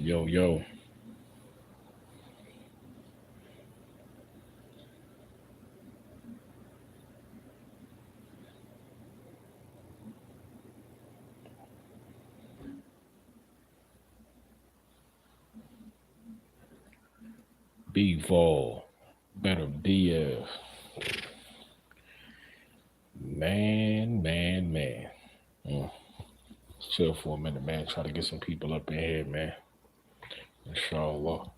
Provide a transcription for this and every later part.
Yo, yo, BIVOL, Beterbiev. Man. Mm. Chill for a minute, man. Try to get some people up in here, man. Inshallah.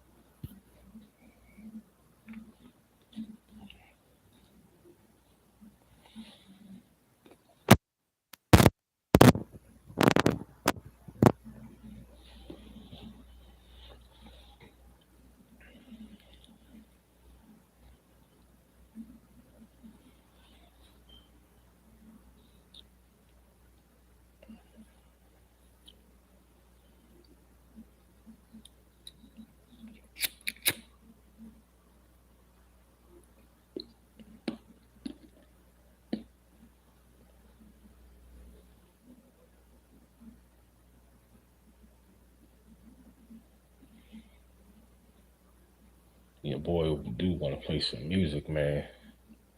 Yeah, boy, we do want to play some music, man.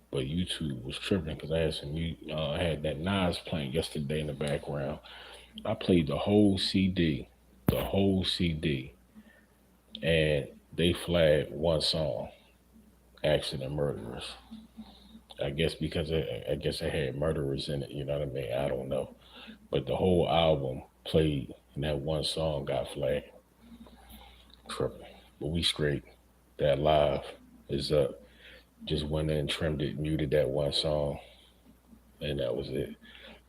But YouTube was tripping because I had I had that Nas playing yesterday in the background. I played the whole CD, and they flagged one song, "Accident Murderers." I guess it had murderers in it. You know what I mean? I don't know, but the whole album played, and that one song got flagged. Tripping, but we straight. That live is up. Just went in, trimmed it, muted that one song, and that was it.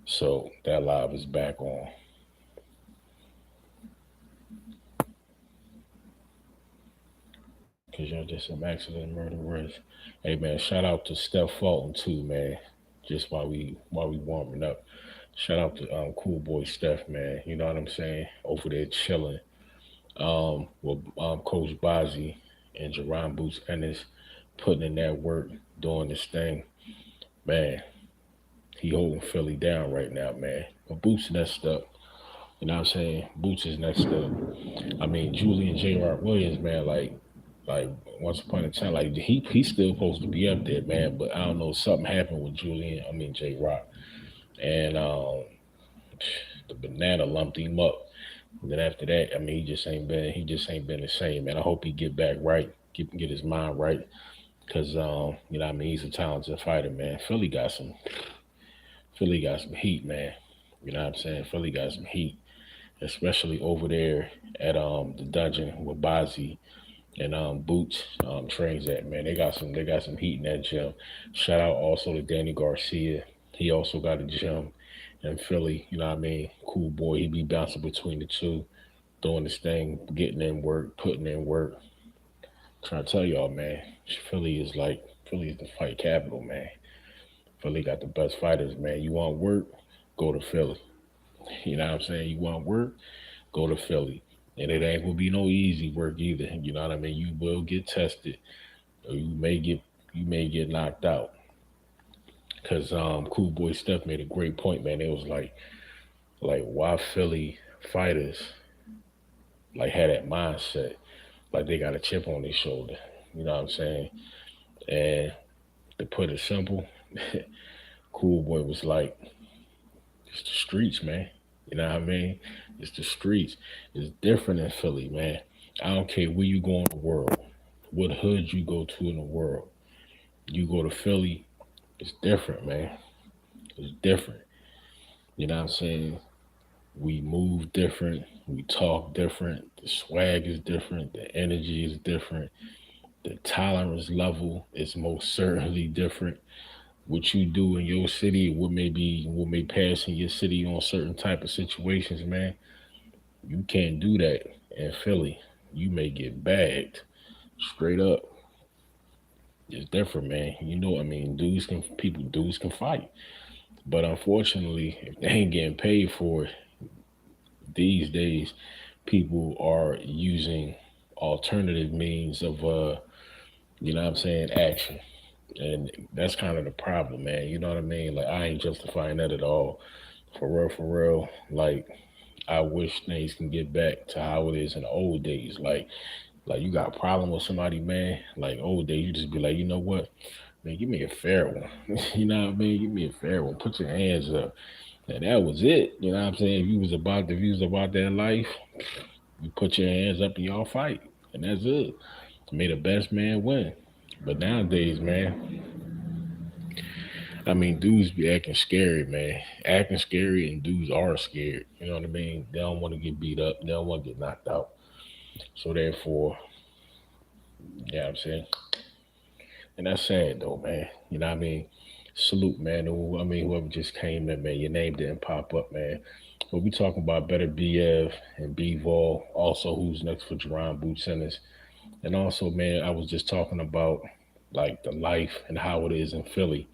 So that live is back on. Cause y'all just some accident murderers. Hey man, shout out to Steph Fulton too, man. Just while we warming up. Shout out to cool boy Steph, man. You know what I'm saying? Over there chilling. With Coach Bazzi and Jaron Boots Ennis putting in that work, doing this thing. Man, he holding Philly down right now, man. But Boots next up. You know what I'm saying? Boots is next up. I mean, Julian J. Rock Williams, man, like once upon a time, like he's still supposed to be up there, man. But I don't know, something happened with Julian. I mean J. Rock, and the banana lumped him up. And then after that, I mean, he just ain't been the same, man. I hope he get back right, get his mind right, cause you know what I mean, he's a talented fighter, man. Philly got some heat, man. You know what I'm saying? Philly got some heat, especially over there at the dungeon with Bazzi and Boots trains at, man. They got some heat in that gym. Shout out also to Danny Garcia. He also got a gym in Philly. You know what I mean? Cool boy. He be bouncing between the two, doing his thing, getting in work, putting in work. Trying to tell y'all, man, Philly is the fight capital, man. Philly got the best fighters, man. You want work? Go to Philly. You know what I'm saying? You want work? Go to Philly. And it ain't gonna be no easy work either. You know what I mean? You will get tested, or you may get knocked out. Cause Cool Boy Steph made a great point, man. It was like why Philly fighters like had that mindset, like they got a chip on their shoulder. You know what I'm saying? And to put it simple, Cool Boy was like, it's the streets, man. You know what I mean? It's the streets. It's different in Philly, man. I don't care where you go in the world, what hood you go to in the world. You go to Philly, it's different, man. It's different. You know what I'm saying? We move different. We talk different. The swag is different. The energy is different. The tolerance level is most certainly different. What you do in your city, what may pass in your city on certain type of situations, man. You can't do that in Philly. You may get bagged straight up. It's different, man. You know, I mean, dudes can fight, but unfortunately, if they ain't getting paid for it these days, people are using alternative means of, you know, what I'm saying, action, and that's kind of the problem, man. You know what I mean? Like, I ain't justifying that at all. For real, for real. Like, I wish things can get back to how it is in the old days. Like you got a problem with somebody, man. Like old days, you just be like, you know what, man, give me a fair one. You know what I mean? Give me a fair one. Put your hands up. And that was it. You know what I'm saying? If you was about that life, you put your hands up and y'all fight. And that's it. May the best man win. But nowadays, man, I mean, dudes be acting scary, man. Acting scary, and dudes are scared. You know what I mean? They don't want to get beat up. They don't want to get knocked out. So therefore, yeah, I'm saying, and that's sad though, man. You know what I mean? Salute, man. I mean, whoever just came in, man. Your name didn't pop up, man. But we talking about Beterbiev and BIVOL. Also, who's next for Jaron Boots Ennis. And also, man, I was just talking about like the life and how it is in Philly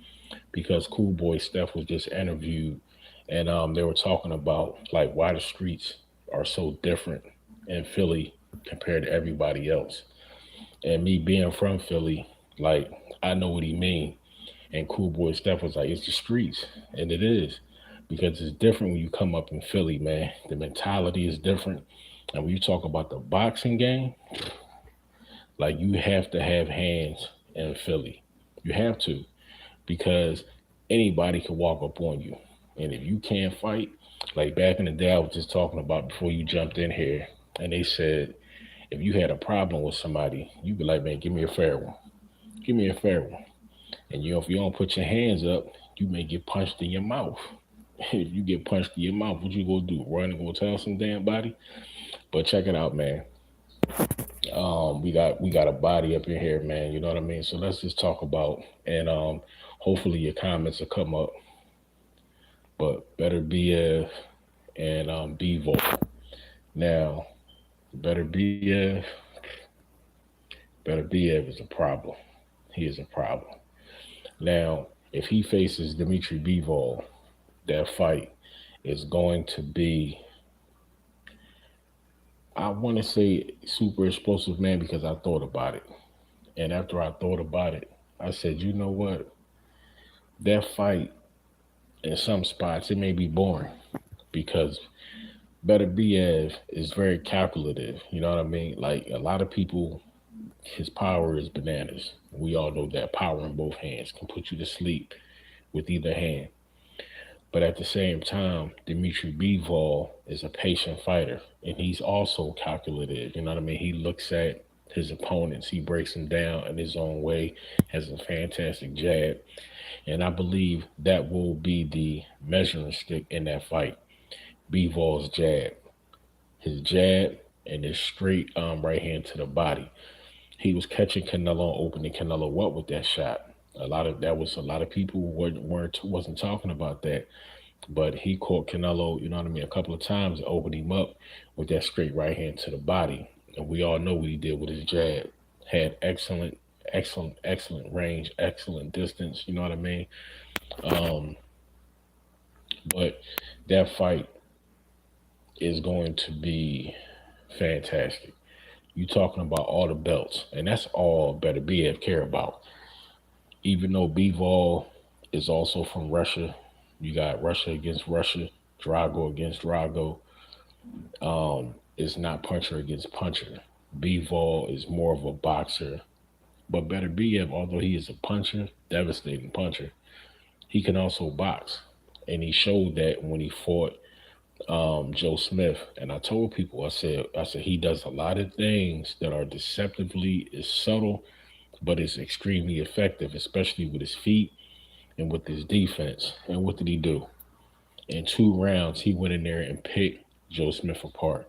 because Cool Boy Steph was just interviewed, and they were talking about like why the streets are so different in Philly compared to everybody else. And me being from Philly, like I know what he mean. And Cool Boy Steph was like, it's the streets, and it is because it's different when you come up in Philly, man. The mentality is different, and when you talk about the boxing game, like you have to have hands in Philly. You have to because anybody can walk up on you. And if you can't fight, like back in the day, I was just talking about before you jumped in here, and they said if you had a problem with somebody, you'd be like, man, give me a fair one. Give me a fair one. And if you don't put your hands up, you may get punched in your mouth. If you get punched in your mouth, what you gonna do? Run and go tell some damn body? But check it out, man. We got a body up in here, man. You know what I mean? So let's just talk about and hopefully your comments will come up. But better BF and Bevo. Now, better BF, better BF is a problem. He is a problem. Now, if he faces Dimitry Bivol, that fight is going to be, I want to say super explosive, man, because I thought about it. And after I thought about it, I said, you know what? That fight, in some spots, it may be boring because Beterbiev is very calculative. You know what I mean? Like a lot of people, his power is bananas. We all know that power in both hands can put you to sleep with either hand. But at the same time, Dimitri Bivol is a patient fighter, and he's also calculative. You know what I mean? He looks at his opponents, he breaks them down in his own way, has a fantastic jab, and I believe that will be the measuring stick in that fight. Bivol's jab, his jab, and his straight right hand to the body. He was catching Canelo, opening Canelo up with that shot. A lot of people wasn't talking about that, but he caught Canelo, you know what I mean, a couple of times and opened him up with that straight right hand to the body. And we all know what he did with his jab. Had excellent range, excellent distance, you know what I mean? Um, but that fight is going to be fantastic. You talking about all the belts, and that's all Beterbiev care about. Even though Bivol is also from Russia, you got Russia against Russia, Drago against Drago. It's not puncher against puncher. Bivol is more of a boxer, but Beterbiev, although he is a puncher, devastating puncher, he can also box, and he showed that when he fought Joe Smith. And I told people, I said he does a lot of things that are deceptively is subtle, but it's extremely effective, especially with his feet and with his defense. And what did he do? In 2 rounds, he went in there and picked Joe Smith apart.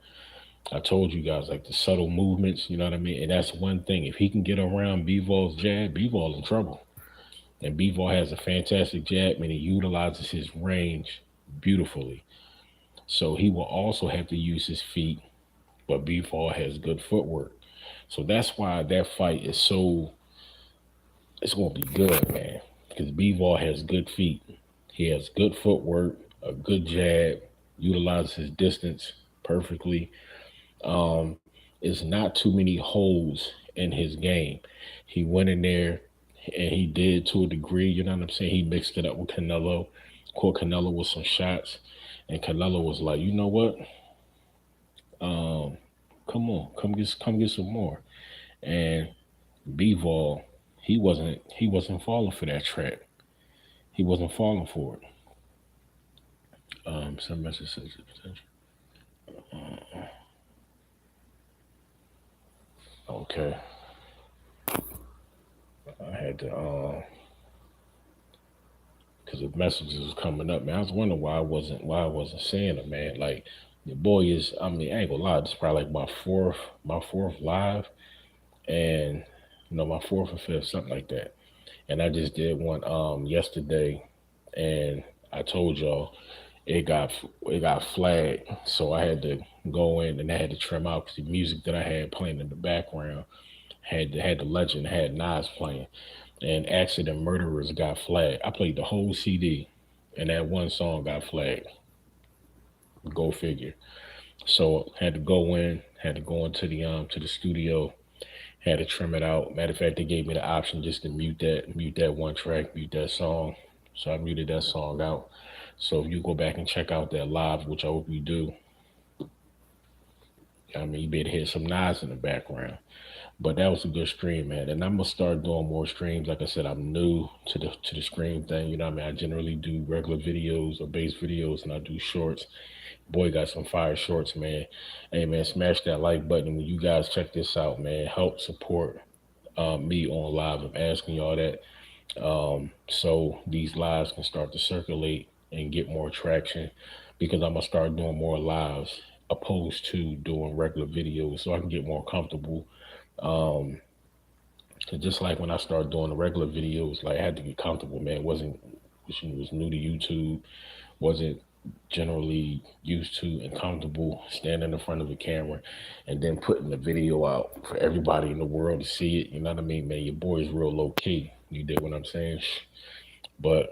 I told you guys like the subtle movements, you know what I mean? And that's one thing. If he can get around Bivol's jab, Bivol in trouble. And Bivol has a fantastic jab and he utilizes his range beautifully. So he will also have to use his feet, but Bivol has good footwork. So that's why that fight is so, it's going to be good, man. Because Bivol has good feet. He has good footwork, a good jab, utilizes his distance perfectly. Um, it's not too many holes in his game. He went in there and he did to a degree, you know what I'm saying? He mixed it up with Canelo, caught Canelo with some shots, and Canelo was like, you know what? Um, come on, come get some more. And BIVOL, he wasn't falling for that trap. He wasn't falling for it. Some message says potential. Okay, I had to because the messages was coming up, man. I was wondering why I wasn't saying it, man. Like the boy is, I mean, I ain't gonna lie, this is probably like my fourth live, and my fourth or fifth, something like that. And I just did one yesterday, and I told y'all it got it got flagged, so I had to go in and I had to trim out because the music that I had playing in the background had the legend, had Nas playing, and Accident Murderers got flagged. I played the whole CD, and that one song got flagged. Go figure. So had to go in, had to go into the studio, had to trim it out. Matter of fact, they gave me the option just to mute that one track, mute that song. So I muted that song out. So if you go back and check out that live, which I hope you do, I mean, you better hear some Nas in the background. But that was a good stream, man. And I'm gonna start doing more streams. Like I said, I'm new to the stream thing. You know what I mean? I generally do regular videos or base videos, and I do shorts. Boy, got some fire shorts, man. Hey, man, smash that like button when you guys check this out, man. Help support me on live. I'm asking y'all that, so these lives can start to circulate and get more traction, because I'm gonna start doing more lives opposed to doing regular videos, so I can get more comfortable. Um, 'Cause just like when I started doing the regular videos, like I had to get comfortable, man. Was new to YouTube, wasn't generally used to and comfortable standing in front of a camera and then putting the video out for everybody in the world to see it. You know what I mean, man? Your boy is real low key. You dig what I'm saying? But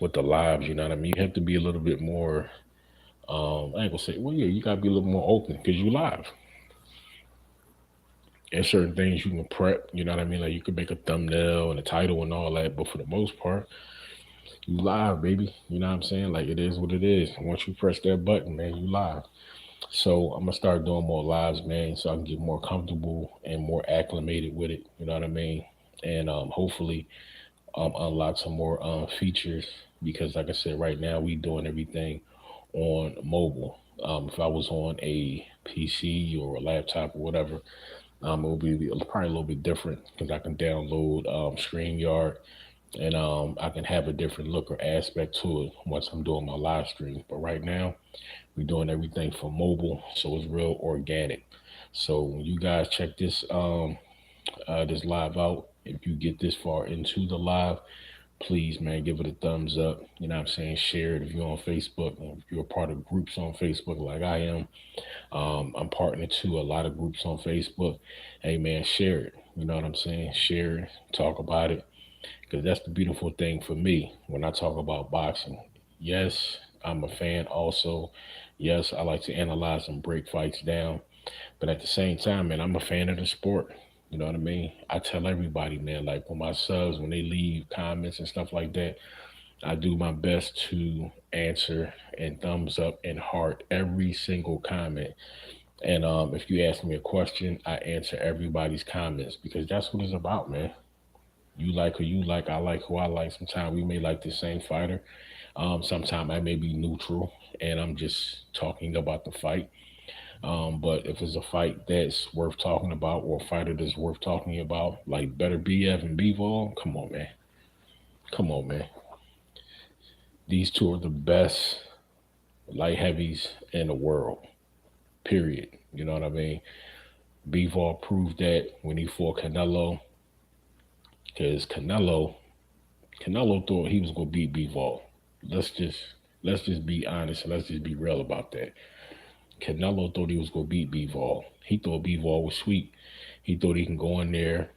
with the lives, you know what I mean? You have to be a little bit more, I ain't gonna say, well, yeah, you gotta be a little more open because you live. And certain things you can prep, you know what I mean? Like you can make a thumbnail and a title and all that, but for the most part, you live, baby. You know what I'm saying? Like it is what it is. Once you press that button, man, you live. So I'm gonna start doing more lives, man, so I can get more comfortable and more acclimated with it. You know what I mean? And hopefully unlock some more features, because, like I said, right now we doing everything on mobile. If I was on a PC or a laptop or whatever, it will be probably a little bit different because I can download StreamYard, and I can have a different look or aspect to it once I'm doing my live stream. But right now, we're doing everything for mobile, so it's real organic. So when you guys check this live out, if you get this far into the live, please, man, give it a thumbs up. You know what I'm saying? Share it if you're on Facebook, or if you're a part of groups on Facebook like I am. I'm partnered to a lot of groups on Facebook. Hey, man, share it. You know what I'm saying? Share it, talk about it, because that's the beautiful thing for me when I talk about boxing. Yes, I'm a fan also. Yes, I like to analyze and break fights down. But at the same time, man, I'm a fan of the sport. You know what I mean? I tell everybody, man, like when my subs, when they leave comments and stuff like that, I do my best to answer and thumbs up and heart every single comment. And if you ask me a question, I answer everybody's comments, because that's what it's about, man. You like who you like who I like. Sometimes we may like the same fighter. Sometimes I may be neutral and I'm just talking about the fight. But if it's a fight that's worth talking about, or a fighter that's worth talking about, like Beterbiev and BIVOL, come on, man. Come on, man. These two are the best light heavies in the world, period. You know what I mean? BIVOL proved that when he fought Canelo, because Canelo thought he was gonna beat BIVOL. Let's just let's just be honest and let's just be real about that. Canelo thought he was gonna beat BIVOL. He thought BIVOL was sweet. He thought he can go in there,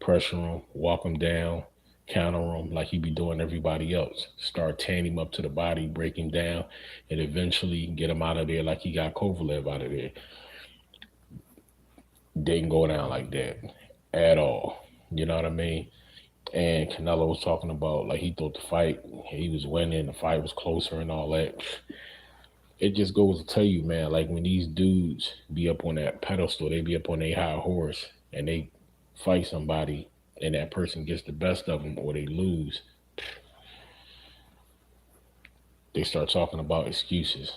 pressure him, walk him down, counter him like he be doing everybody else. Start tearing him up to the body, break him down, and eventually get him out of there like he got Kovalev out of there. Didn't go down like that at all. You know what I mean? And Canelo was talking about like he thought the fight, he was winning, the fight was closer and all that. it just goes to tell you, man, like when these dudes be up on that pedestal, they be up on their high horse and they fight somebody and that person gets the best of them or they lose, they start talking about excuses.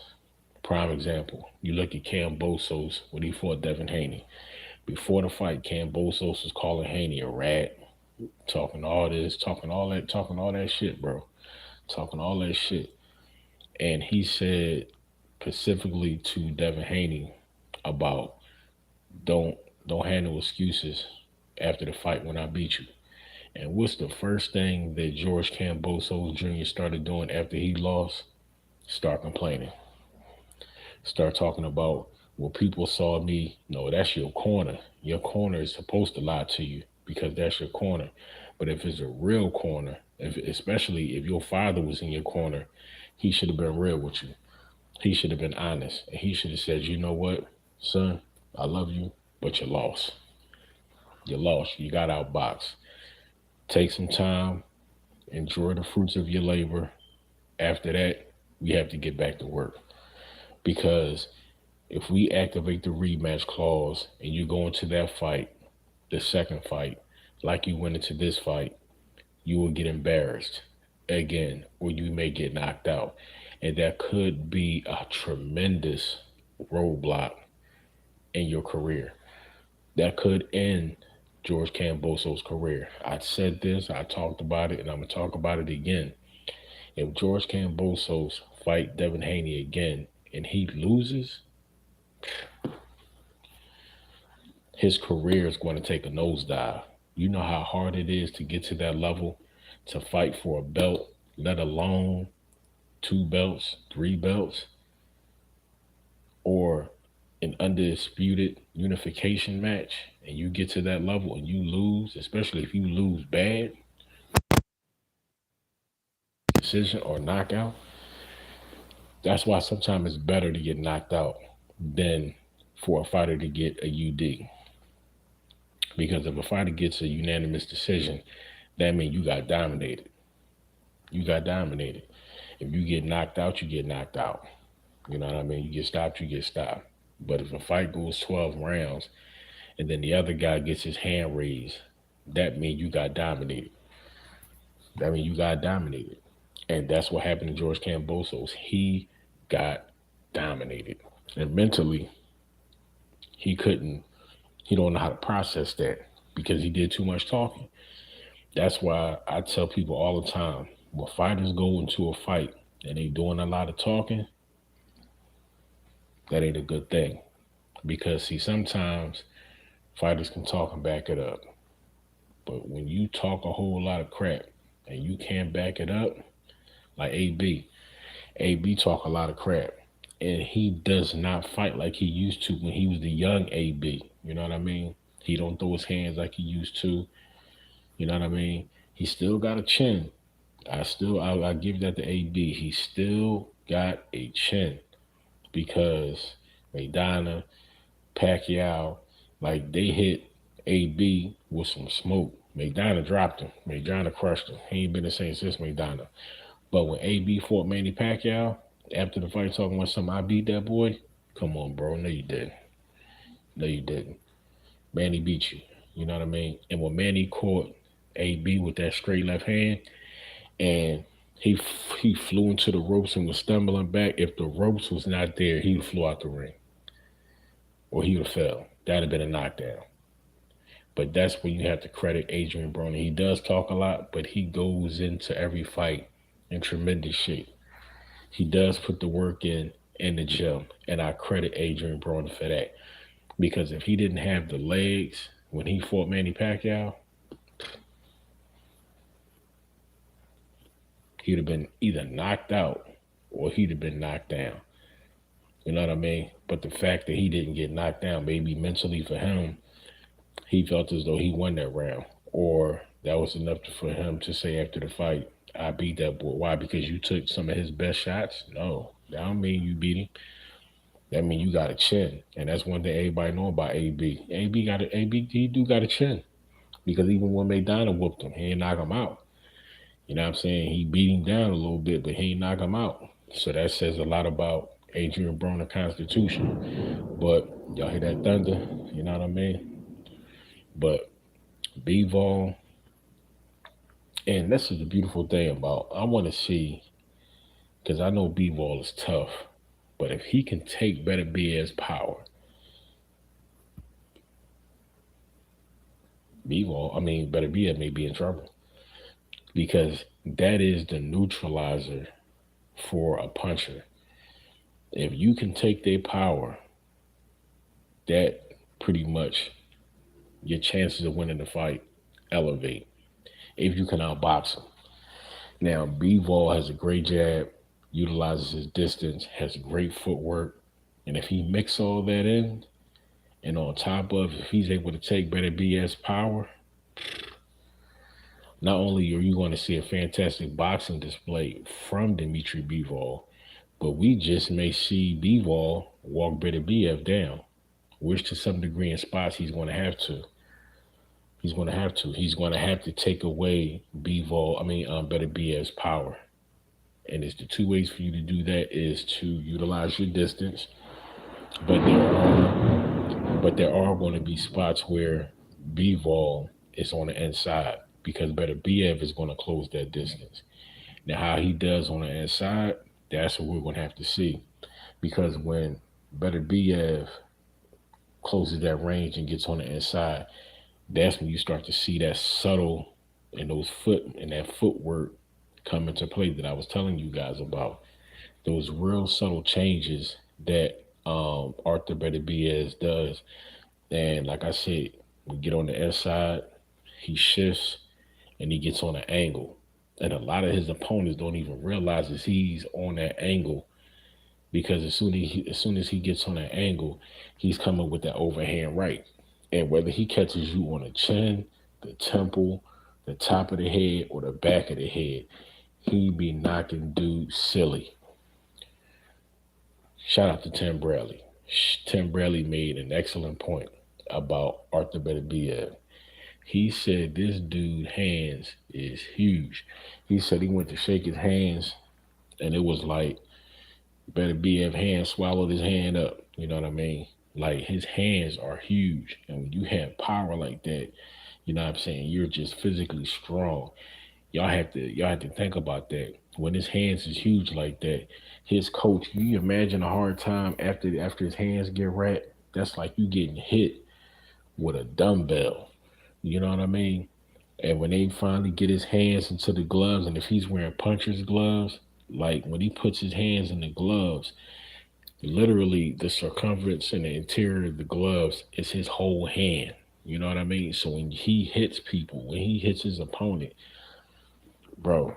Prime example, you look at Kambosos when he fought Devin Haney. Before the fight, Kambosos was calling Haney a rat, talking all this, talking all that shit, bro. Talking all that shit. And he said specifically to Devin Haney about don't don't have no excuses after the fight when I beat you. And what's the first thing that George Kambosos Jr. started doing after he lost? Start complaining. Start talking about, well, people saw me. No, that's your corner. Your corner is supposed to lie to you because that's your corner. But if it's a real corner, especially if your father was in your corner, he should have been real with you. He should have been honest. And he should have said, you know what, son, I love you, but you lost. You lost. You got outboxed. Take some time, enjoy the fruits of your labor. After that, we have to get back to work. Because if we activate the rematch clause and you go into that fight, the second fight, like you went into this fight, you will get embarrassed again, or you may get knocked out. And that could be a tremendous roadblock in your career. That could end George Kambosos' career. I said this, I talked about it, and I'm going to talk about it again. If George Kambosos fight Devin Haney again and he loses, his career is going to take a nosedive. You know how hard it is to get to that level, to fight for a belt, let alone 2 belts, 3 belts, or an undisputed unification match, and you get to that level and you lose, especially if you lose bad, decision or knockout. That's why sometimes it's better to get knocked out than for a fighter to get a UD. Because if a fighter gets a unanimous decision, that means you got dominated. You got dominated. If you get knocked out, you get knocked out. You know what I mean? You get stopped, you get stopped. But if a fight goes 12 rounds and then the other guy gets his hand raised, that means you got dominated. That means you got dominated. And that's what happened to George Kambosos. He got dominated. And mentally, he don't know how to process that because he did too much talking. That's why I tell people all the time, when fighters go into a fight and they doing a lot of talking, that ain't a good thing. Because see, sometimes fighters can talk and back it up. But when you talk a whole lot of crap and you can't back it up, like AB talk a lot of crap. And he does not fight like he used to when he was the young AB. You know what I mean? He don't throw his hands like he used to. You know what I mean? He still got a chin. I give that to AB. He still got a chin because Maidana, Pacquiao, like they hit AB with some smoke. Maidana dropped him. Maidana crushed him. He ain't been the same since Maidana. But when AB fought Manny Pacquiao, after the fight talking about something, I beat that boy. Come on, bro. No, you didn't. No, you didn't. Manny beat you. You know what I mean? And when Manny caught AB with that straight left hand, and he flew into the ropes and was stumbling back. If the ropes was not there, he flew out the ring. Or he would have fell. That'd have been a knockdown. But that's when you have to credit Adrian Broner. He does talk a lot, but he goes into every fight in tremendous shape. He does put the work in the gym, and I credit Adrian Broner for that. Because if he didn't have the legs when he fought Manny Pacquiao, he'd have been either knocked out or he'd have been knocked down. You know what I mean? But the fact that he didn't get knocked down, maybe mentally for him, he felt as though he won that round. Or that was enough for him to say after the fight, I beat that boy. Why? Because you took some of his best shots? No, that don't mean you beat him. That mean you got a chin. And that's one thing everybody know about AB. He do got a chin. Because even when Maidana whooped him, he ain't knock him out. You know what I'm saying? He beat him down a little bit, but he ain't knock him out. So that says a lot about Adrian Broner Constitution. But y'all hear that thunder? You know what I mean? But BIVOL, and this is the beautiful thing about, I want to see, because I know BIVOL is tough, but if he can take Beterbiev's power, Beterbiev may be in trouble, because that is the neutralizer for a puncher. If you can take their power, that pretty much your chances of winning the fight elevate if you can outbox them. Now, BIVOL has a great jab, utilizes his distance, has great footwork, and if he mix all that in, and on top of, if he's able to take Beterbiev's power, not only are you going to see a fantastic boxing display from Dimitry BIVOL, but we just may see BIVOL walk Beterbiev down, which to some degree in spots he's going to have to. He's going to have to. He's going to have to take away Beterbiev's power. And it's the two ways for you to do that is to utilize your distance, but there are going to be spots where BIVOL is on the inside because Beterbiev is going to close that distance. Now, how he does on the inside, that's what we're going to have to see. Because when Beterbiev closes that range and gets on the inside, that's when you start to see that subtle and that footwork come into play that I was telling you guys about. Those real subtle changes that Artur Beterbiev does. And like I said, we get on the inside, he shifts and he gets on an angle. And a lot of his opponents don't even realize that he's on that angle because as soon as he gets on that angle, he's coming with that overhand right. And whether he catches you on the chin, the temple, the top of the head, or the back of the head, he be knocking dudes silly. Shout out to Tim Bradley. Tim Bradley made an excellent point about Artur Beterbiev. He said this dude's hands is huge. He said he went to shake his hands and it was like Beterbiev hand swallowed his hand up. You know what I mean? Like his hands are huge. And when you have power like that, you know what I'm saying, you're just physically strong. Y'all have to think about that. When his hands is huge like that, his coach, you imagine a hard time after his hands get wrapped? That's like you getting hit with a dumbbell. You know what I mean? And when they finally get his hands into the gloves, and if he's wearing puncher's gloves, like when he puts his hands in the gloves, literally the circumference and the interior of the gloves is his whole hand. You know what I mean? So when he hits people, when he hits his opponent, bro,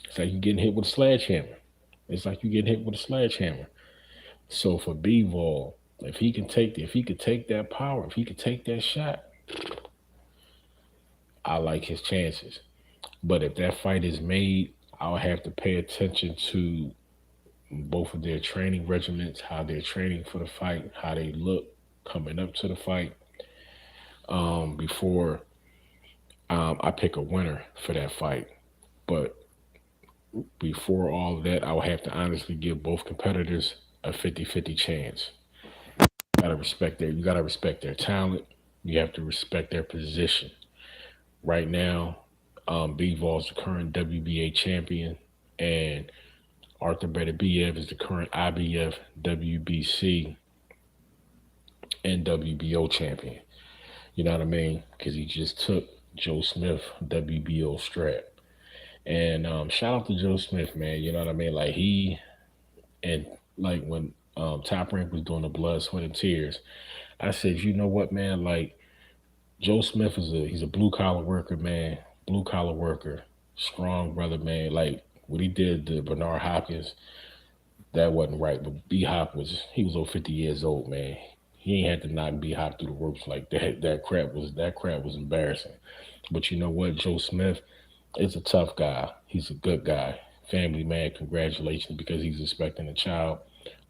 it's like you getting hit with a sledgehammer. It's like you getting hit with a sledgehammer. So for BIVOL, if he could take that power, if he could take that shot, I like his chances. But if that fight is made, I'll have to pay attention to both of their training regimens, how they're training for the fight, how they look coming up to the fight, before I pick a winner for that fight. But before all of that, I would have to honestly give both competitors a 50-50 chance. You gotta respect their talent. You have to respect their position. Right now, Bivol is the current WBA champion, and Artur Beterbiev is the current IBF, WBC, and WBO champion. You know what I mean? Because he just took Joe Smith WBO strap. And shout out to Joe Smith, man. You know what I mean? Like and like when Top Rank was doing the blood, sweat, and tears, I said, you know what, man? Like Joe Smith he's a blue collar worker, man. Blue collar worker, strong brother, man. Like what he did to Bernard Hopkins, that wasn't right. But he was over 50 years old, man. He ain't had to knock B Hop through the ropes like that. That crap was embarrassing. But you know what, Joe Smith is a tough guy. He's a good guy. Family man, congratulations because he's expecting a child.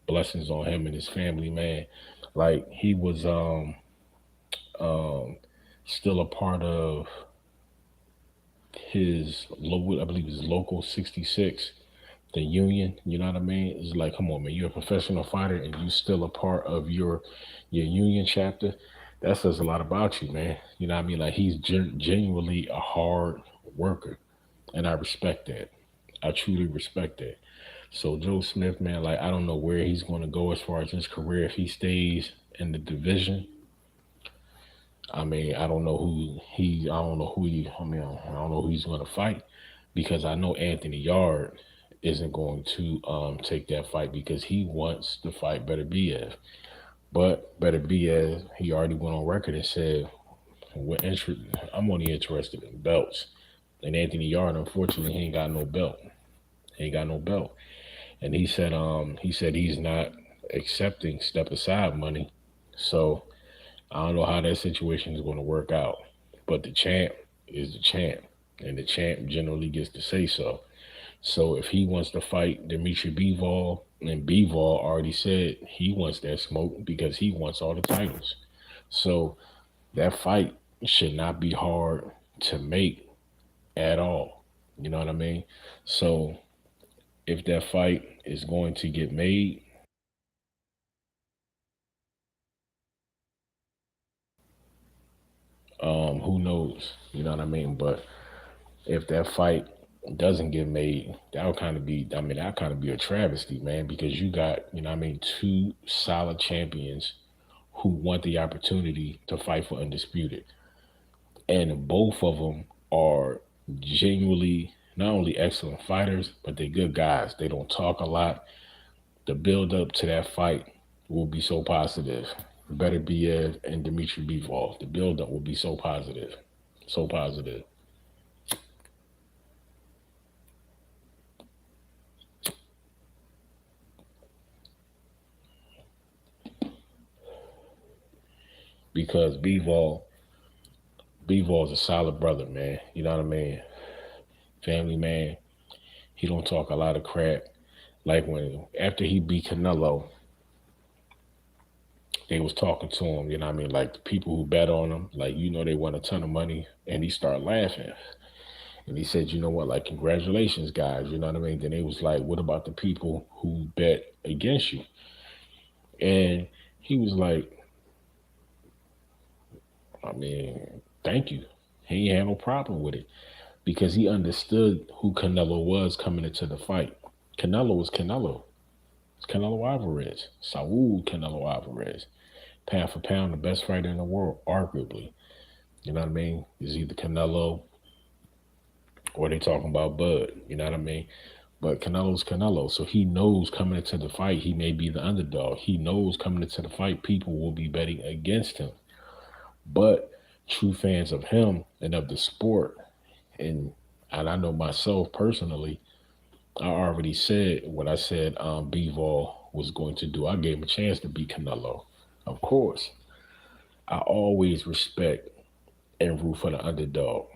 Blessings on him and his family, man. Like he was um still a part of his local, I believe his local 66. the union. You know what I mean? It's like, come on, man, you're a professional fighter and you still a part of your union chapter. That says a lot about you, man. You know what I mean? Like he's genuinely a hard worker, and I respect that. I truly respect that. So Joe Smith, man, like I don't know where he's going to go as far as his career. If he stays in the division, I mean, I don't know who he. I don't know who he. I mean, I don't know who he's going to fight because I know Anthony Yard isn't going to take that fight because he wants to fight Beterbiev. But Beterbiev, he already went on record and said, I'm only interested in belts." And Anthony Yard, unfortunately, he ain't got no belt. He ain't got no belt. And he said he's not accepting step aside money. So I don't know how that situation is going to work out. But the champ is the champ, and the champ generally gets to say so. So if he wants to fight Dimitry Bivol, and Bivol already said he wants that smoke because he wants all the titles. So that fight should not be hard to make at all. You know what I mean? So if that fight is going to get made, who knows? You know what I mean? But if that fight doesn't get made, that would kind of be, I mean, that kind of be a travesty, man, because you got, you know what I mean, two solid champions who want the opportunity to fight for undisputed. And both of them are genuinely not only excellent fighters, but they're good guys. They don't talk a lot. The build up to that fight will be so positive. Beterbiev and Dimitri Bivol. The build up will be so positive. So positive. Because Bivol's a solid brother, man. You know what I mean? Family man. He don't talk a lot of crap. Like when after he beat Canelo, they was talking to him, you know what I mean? Like the people who bet on him, like, they won a ton of money. And he started laughing. And he said, you know what, like, congratulations, guys. You know what I mean? Then they was like, what about the people who bet against you? And he was like, I mean, thank you. He ain't had no problem with it because he understood who Canelo was coming into the fight. Canelo was Canelo. It's Canelo Alvarez. Saul Canelo Alvarez. Pound for pound, the best fighter in the world, arguably. You know what I mean? Is either Canelo or they talking about Bud. You know what I mean? But Canelo's Canelo. So he knows coming into the fight, he may be the underdog. He knows coming into the fight, people will be betting against him. But true fans of him and of the sport, and I know myself personally, I already said what I said Bivol was going to do. I gave him a chance to beat Canelo. Of course. I always respect and root for the underdog.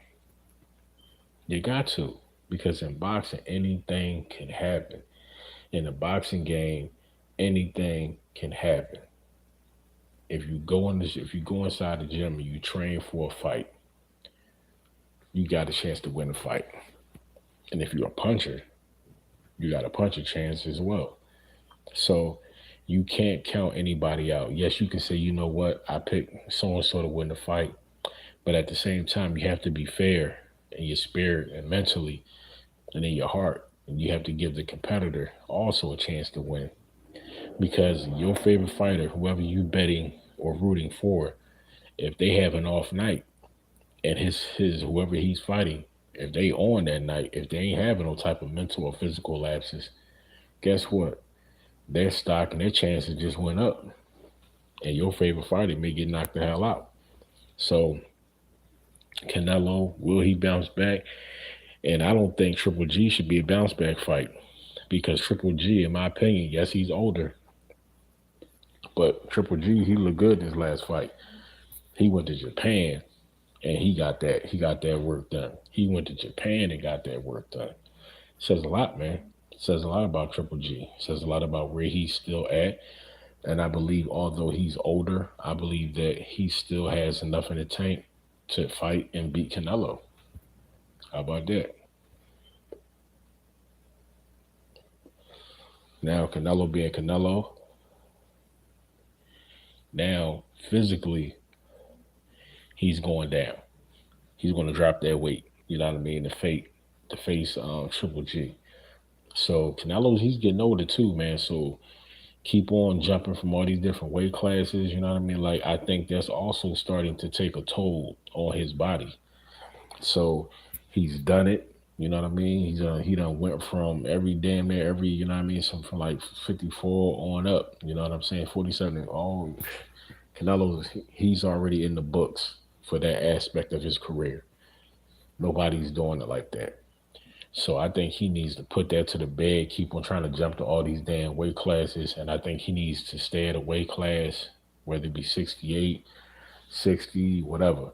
You got to. Because in boxing, anything can happen. In a boxing game, anything can happen. If you go inside the gym and you train for a fight, you got a chance to win a fight. And if you're a puncher, you got a puncher chance as well. So you can't count anybody out. Yes, you can say, you know what, I picked so and so to win the fight. But at the same time, you have to be fair in your spirit and mentally and in your heart. And you have to give the competitor also a chance to win. Because your favorite fighter, whoever you betting or rooting for, if they have an off night and his whoever he's fighting, if they on that night, if they ain't having no type of mental or physical lapses, guess what? Their stock and their chances just went up. And your favorite fighter may get knocked the hell out. So Canelo, will he bounce back? And I don't think Triple G should be a bounce back fight. Because Triple G, in my opinion, yes, he's older. But Triple G, he looked good in his last fight. He went to Japan and he got that work done. He went to Japan and got that work done. Says a lot, man. Says a lot about Triple G. Says a lot about where he's still at. And I believe, although he's older, I believe that he still has enough in the tank to fight and beat Canelo. How about that? Now Canelo being Canelo, now physically he's going down. He's going to drop that weight. You know what I mean? To face Triple G. So Canelo's he's getting older too, man. So keep on jumping from all these different weight classes. You know what I mean? Like I think that's also starting to take a toll on his body. So he's done it. You know what I mean? He done went from every damn near every you know what I mean, something from like 54 on up. You know what I'm saying? 47. All Canelo's he's already in the books for that aspect of his career. Nobody's doing it like that. So I think he needs to put that to the bed, keep on trying to jump to all these damn weight classes. And I think he needs to stay at a weight class, whether it be 68, 60, whatever,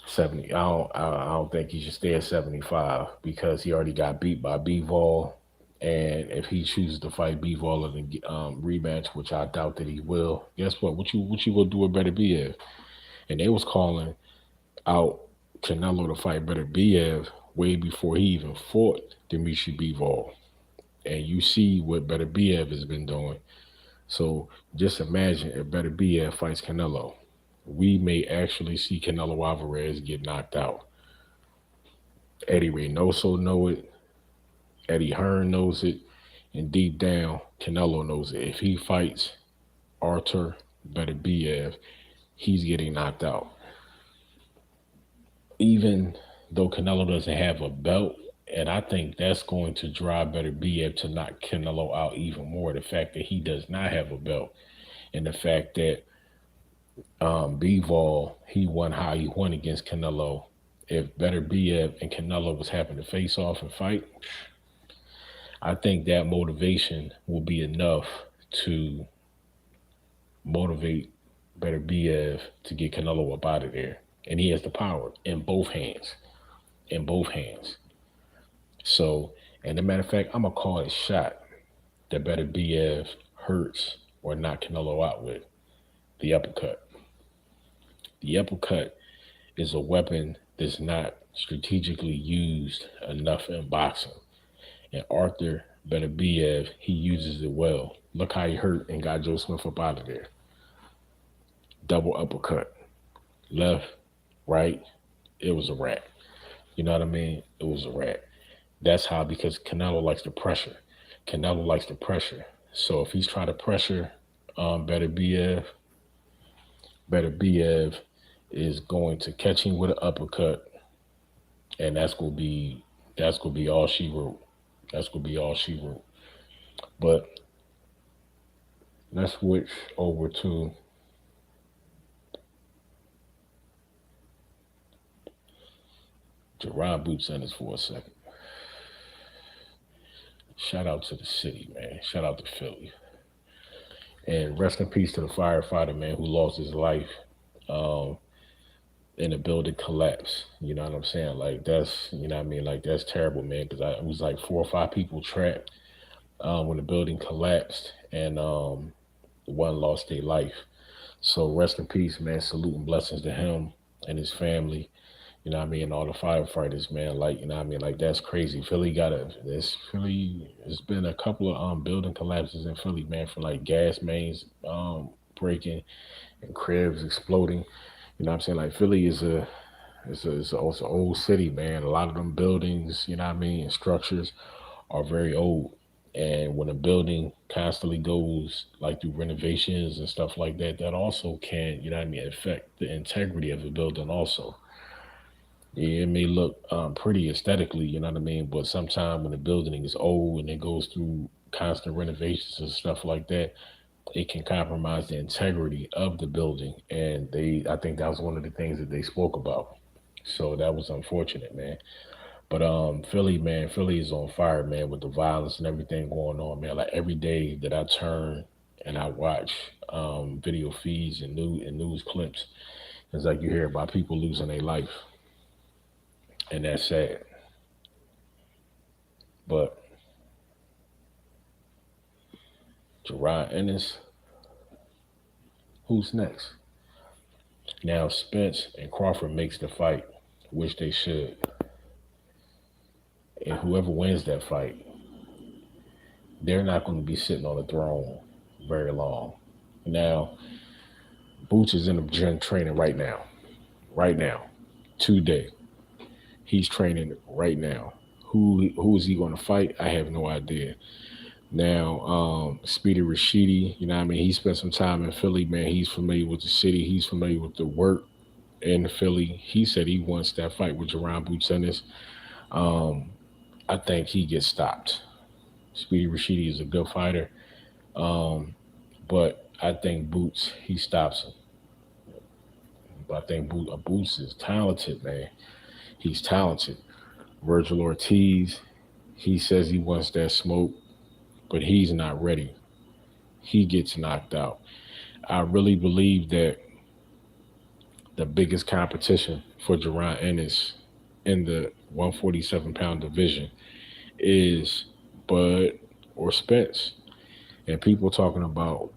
70. I don't think he should stay at 75 because he already got beat by BIVOL. And if he chooses to fight BIVOL in the rematch, which I doubt that he will, guess what? What you gonna do with Beterbiev? And they was calling out Canelo to fight Beterbiev way before he even fought Dimitry Bivol. And you see what Beterbiev has been doing. So just imagine if Beterbiev fights Canelo. We may actually see Canelo Alvarez get knocked out. Eddie Reynoso know it. Eddie Hearn knows it. And deep down, Canelo knows it. If he fights Artur Beterbiev, he's getting knocked out. Even though Canelo doesn't have a belt, and I think that's going to drive Beterbiev to knock Canelo out even more. The fact that he does not have a belt, and the fact that Bivol he won how he won against Canelo. If Beterbiev and Canelo was having to face off and fight, I think that motivation will be enough to motivate Beterbiev to get Canelo up out of there. And he has the power in both hands. In both hands. So, and a matter of fact, I'm going to call it shot that Beterbiev hurts or knock Canelo out with. The uppercut. The uppercut is a weapon that's not strategically used enough in boxing. And Artur Beterbiev, he uses it well. Look how he hurt and got Joe Smith up out of there. Double uppercut. Left, right, it was a wrap. You know what I mean? It was a wrap. That's how, because Canelo likes the pressure. Canelo likes the pressure. So if he's trying to pressure Beterbiev, Beterbiev is going to catch him with an uppercut, and that's gonna be all she wrote. That's gonna be all she wrote. But let's switch over to Jaron Boots Ennis for a second. Shout out to the city, man. Shout out to Philly. And rest in peace to the firefighter, man, who lost his life in a building collapse. You know what I'm saying? Like, that's, you know what I mean? Like, that's terrible, man, because it was like 4 or 5 people trapped when the building collapsed, and one lost their life. So rest in peace, man. Salute and blessings to him and his family. You know what I mean? And all the firefighters, man. Like, you know what I mean? Like, that's crazy. Philly, it's been a couple of building collapses in Philly, man, from like gas mains breaking and cribs exploding. You know what I'm saying? Like, Philly is it's an old city, man. A lot of them buildings, you know what I mean, and structures are very old. And when a building constantly goes like through renovations and stuff like that, that also can, you know what I mean, affect the integrity of the building also. Yeah, it may look pretty aesthetically, you know what I mean, but sometimes when the building is old and it goes through constant renovations and stuff like that, it can compromise the integrity of the building. And I think that was one of the things that they spoke about. So that was unfortunate, man. But Philly, man, Philly is on fire, man, with the violence and everything going on, man. Like every day that I turn and I watch video feeds and news clips, it's like you hear about people losing their life, and that's sad. But Jaron Ennis, who's next? Now Spence and Crawford makes the fight, which they should, and whoever wins that fight, they're not going to be sitting on the throne very long. Now, Boots is in the gym training right now. Right now. Today. He's training right now. Who is he going to fight? I have no idea. Now, Speedy Rashidi, you know what I mean? He spent some time in Philly, man. He's familiar with the city. He's familiar with the work in Philly. He said he wants that fight with Jaron Boots Ennis. I think he gets stopped. Speedy Rashidi is a good fighter, but I think Boots, he stops him. But I think Boots is talented, man. He's talented. Virgil Ortiz, he says he wants that smoke, but he's not ready. He gets knocked out. I really believe that the biggest competition for Jaron Ennis in the 147-pound division is Bud or Spence. And people talking about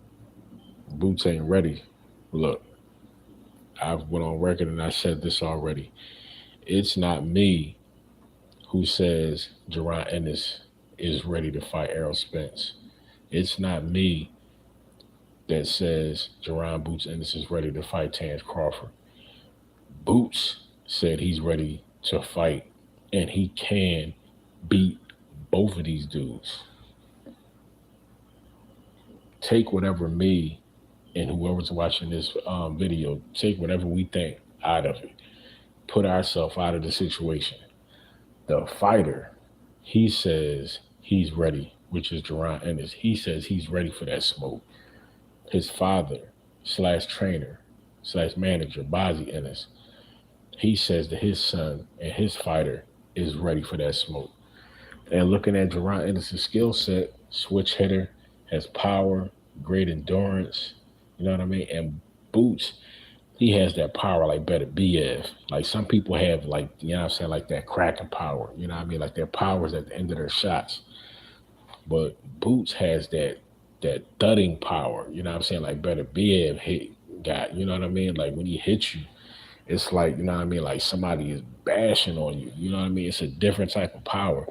Boots ain't ready. Look, I've went on record and I said this already. It's not me who says Jaron Ennis is ready to fight Errol Spence. It's not me that says Jaron Boots Ennis is ready to fight Terrence Crawford. Boots said he's ready to fight and he can beat both of these dudes. Take whatever me and whoever's watching this video, take whatever we think out of it. Put ourselves out of the situation. The fighter, he says he's ready, which is Jaron Ennis. He says he's ready for that smoke. His father / trainer / manager, Bozzy Ennis, he says that his son and his fighter is ready for that smoke. And looking at Jaron Ennis' skill set, switch hitter, has power, great endurance, you know what I mean? And Boots, he has that power like Beterbiev. Like some people have like, you know what I'm saying, like that cracking power, you know what I mean? Like their power's at the end of their shots. But Boots has that thudding power, you know what I'm saying? Like Beterbiev got, you know what I mean? Like when he hits you, it's like, you know what I mean? Like somebody is bashing on you, you know what I mean? It's a different type of power.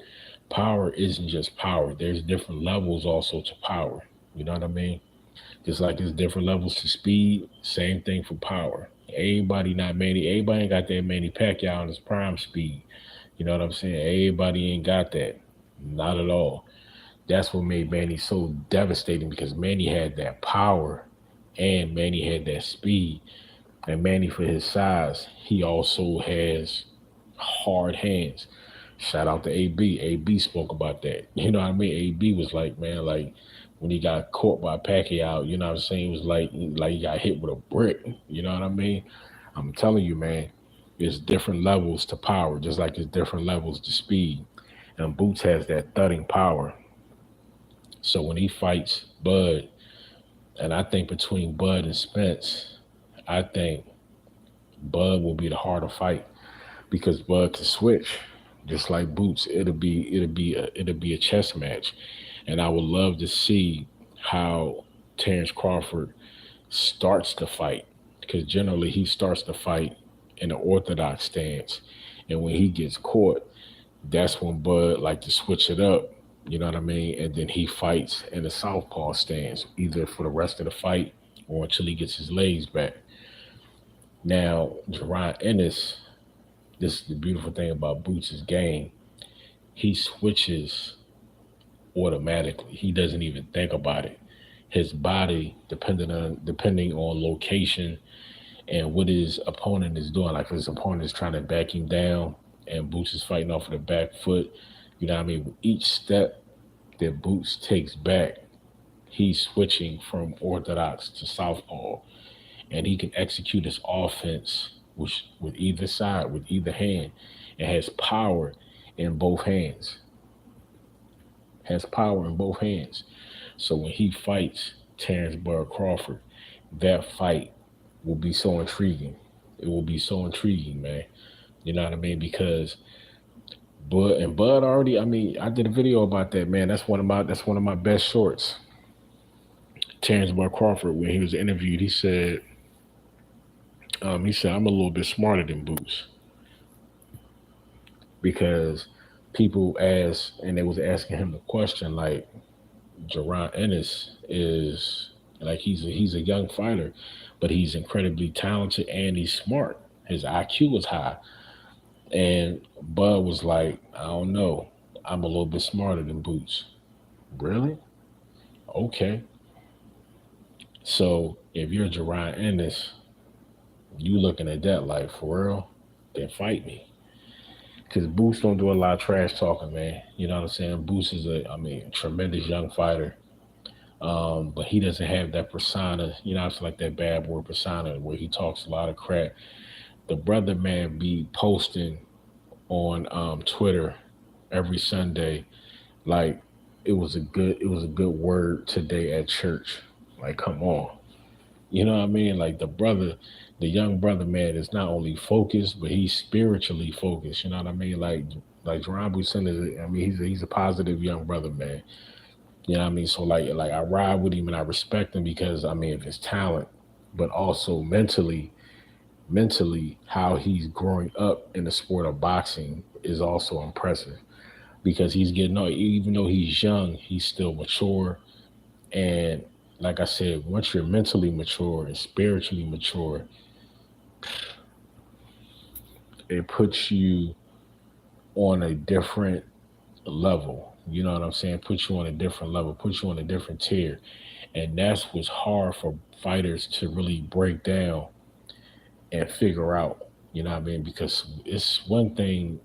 Power isn't just power. There's different levels also to power, you know what I mean? Just like there's different levels to speed, same thing for power. Everybody ain't got that Manny Pacquiao on his prime speed. You know what I'm saying? Everybody ain't got that. Not at all. That's what made Manny so devastating because Manny had that power and Manny had that speed. And Manny, for his size, he also has hard hands. Shout out to AB. AB spoke about that. You know what I mean? AB was like, man, like when he got caught by Pacquiao, you know what I'm saying? It was like he got hit with a brick. You know what I mean? I'm telling you, man, there's different levels to power, just like there's different levels to speed. And Boots has that thudding power. So when he fights Bud, and I think between Bud and Spence, I think Bud will be the harder fight because Bud can switch, just like Boots. It'll be a chess match, and I would love to see how Terrence Crawford starts the fight because generally he starts the fight in an orthodox stance, and when he gets caught, that's when Bud like to switch it up. You know what I mean? And then he fights in a southpaw stance, either for the rest of the fight or until he gets his legs back. Now, Jaron Ennis, this is the beautiful thing about Boots' game. He switches automatically. He doesn't even think about it. His body, depending on location and what his opponent is doing, like if his opponent is trying to back him down and Boots is fighting off of the back foot, you know what I mean? With each step that Boots takes back, he's switching from orthodox to southpaw. And he can execute his offense with either side, with either hand. It has power in both hands. So when he fights Terrence Bud Crawford, that fight will be so intriguing. It will be so intriguing, man. You know what I mean? Because Bud already, I mean, I did a video about that, man. That's one of my best shorts. Terrence Bud Crawford, when he was interviewed, he said, I'm a little bit smarter than Boots because people asked, and they was asking him the question like, Jaron Ennis is like he's a young fighter, but he's incredibly talented and he's smart. His IQ is high. And Bud was like, I don't know. I'm a little bit smarter than Boots. Really? Okay. So if you're Jaron Ennis, you looking at that like for real, then fight me. Cause Boots don't do a lot of trash talking, man. You know what I'm saying? Boots is tremendous young fighter. But he doesn't have that persona, it's like that bad boy persona where he talks a lot of crap. The brother man be posting on Twitter every Sunday, like it was a good word today at church. Like, come on. You know what I mean? Like the young brother man is not only focused, but he's spiritually focused. You know what I mean? Like Jerome Busen is. He's a positive young brother man. You know what I mean? So like I ride with him and I respect him because of his talent, but also mentally how he's growing up in the sport of boxing is also impressive because he's getting even though he's young, he's still mature. And like I said, once you're mentally mature and spiritually mature, it puts you on a different level. You know what I'm saying? Puts you on a different level, puts you on a different tier. And that's what's hard for fighters to really break down and figure out. You know what I mean? Because it's one thing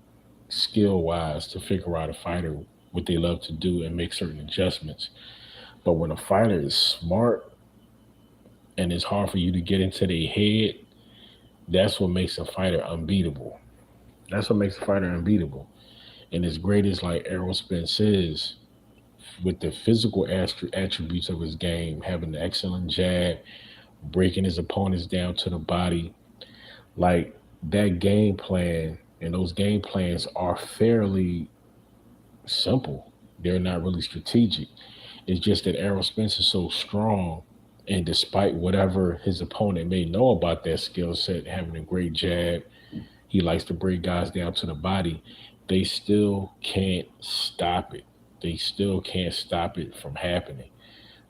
skill wise to figure out a fighter what they love to do and make certain adjustments. But when a fighter is smart and it's hard for you to get into their head, that's what makes a fighter unbeatable. That's what makes a fighter unbeatable. And as great as like Errol Spence is, with the physical attributes of his game, having an excellent jab, breaking his opponents down to the body, like that game plan and those game plans are fairly simple. They're not really strategic. It's just that Errol Spence is so strong, and despite whatever his opponent may know about that skill set, having a great jab, he likes to break guys down to the body. They still can't stop it. They still can't stop it from happening.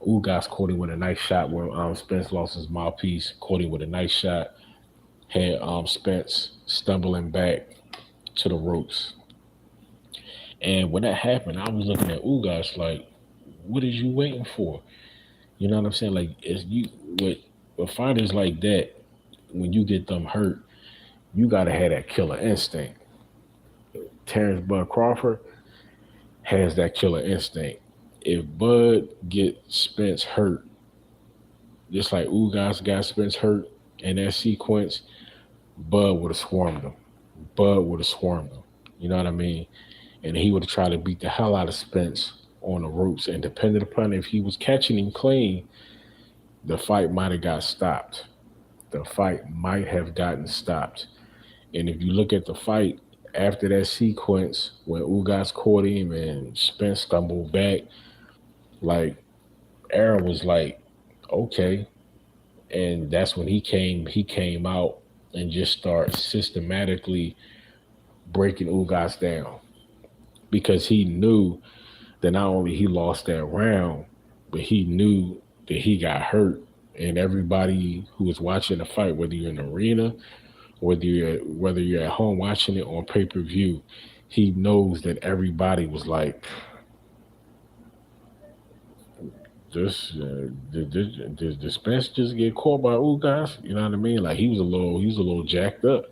Ugas caught him with a nice shot where Spence lost his mouthpiece. Caught him with a nice shot. Had Spence stumbling back to the ropes. And when that happened, I was looking at Ugas like, what is you waiting for? You know what I'm saying? Like, with fighters like that, when you get them hurt, you gotta have that killer instinct. Terrence Bud Crawford has that killer instinct. If Bud get Spence hurt, just like Ugas got Spence hurt in that sequence, Bud would have swarmed him. Bud would have swarmed him. You know what I mean? And he would have tried to beat the hell out of Spence on the ropes. And depending upon if he was catching him clean, the fight might have got stopped. The fight might have gotten stopped. And if you look at the fight after that sequence, when Ugas caught him and Spence stumbled back, like Aaron was like, okay. And that's when he came out and just started systematically breaking Ugas down. Because he knew that not only he lost that round, but he knew that he got hurt. And everybody who was watching the fight, whether you're in the arena, whether you're at home watching it on pay-per-view, he knows that everybody was like, did Spence just get caught by Ugas? You know what I mean? Like he was a little jacked up.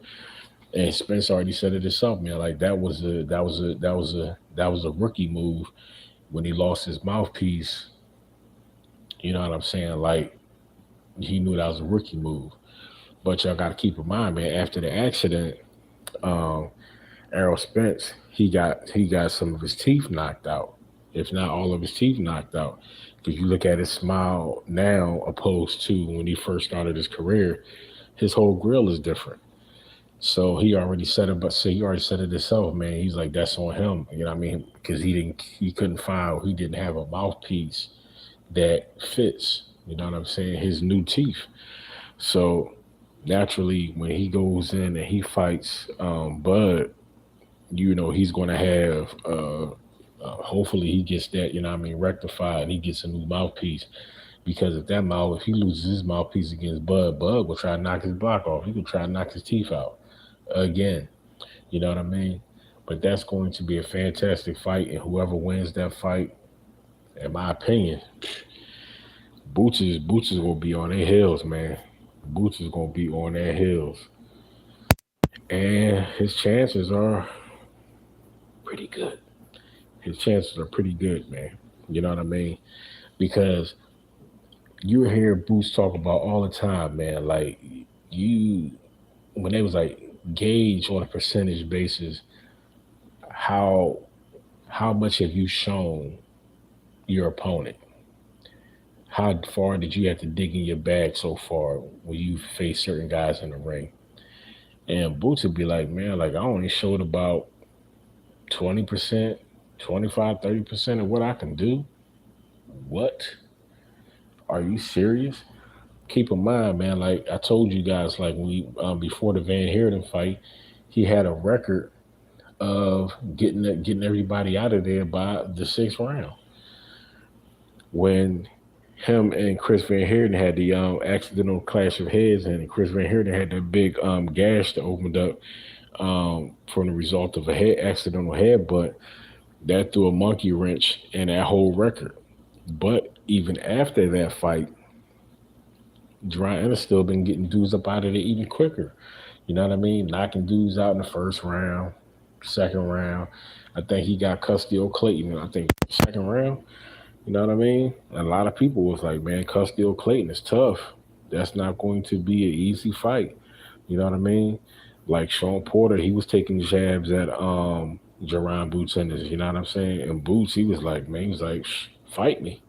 And Spence already said it himself, man. Like that was a rookie move when he lost his mouthpiece. You know what I'm saying? Like he knew that was a rookie move. But y'all got to keep in mind, man. After the accident, um, Errol Spence he got some of his teeth knocked out, if not all of his teeth knocked out. Because you look at his smile now, opposed to when he first started his career, his whole grill is different. So he already said it, but he already said it himself, man. He's like, that's on him. You know what I mean? Because he couldn't find, he didn't have a mouthpiece that fits. You know what I'm saying? His new teeth. So naturally, when he goes in and he fights Bud, he's going to have Hopefully he gets that, rectified, and he gets a new mouthpiece. Because if he loses his mouthpiece against Bud will try to knock his block off. He could try to knock his teeth out again. You know what I mean? But that's going to be a fantastic fight, and whoever wins that fight, in my opinion, Boots is gonna be on their heels, man. Boots is gonna be on their heels, and his chances are pretty good. His chances are pretty good, man. You know what I mean? Because you hear Boots talk about all the time, man. Like you, when they was like gauge on a percentage basis, how how much have you shown your opponent? How far did you have to dig in your bag so far when you face certain guys in the ring? And Boots would be like, man, like I only showed about 20%, 25, 30% of what I can do. What? Are you serious? Keep in mind, man, like I told you guys, like when we before the Van Heerden fight, he had a record of getting everybody out of there by the sixth round. When him and Chris Van Heerden had the accidental clash of heads, and Chris Van Heerden had that big gash that opened up from the result of a accidental headbutt that threw a monkey wrench in that whole record. But even after that fight, Jaron Ennis still been getting dudes up out of there even quicker. You know what I mean? Knocking dudes out in the first round, second round. I think he got Custio Clayton, I think, second round. You know what I mean? And a lot of people was like, man, Custio Clayton is tough. That's not going to be an easy fight. You know what I mean? Like Sean Porter, he was taking jabs at Jaron Boots Ennis, you know what I'm saying? And Boots, he was like, man, he was like, fight me.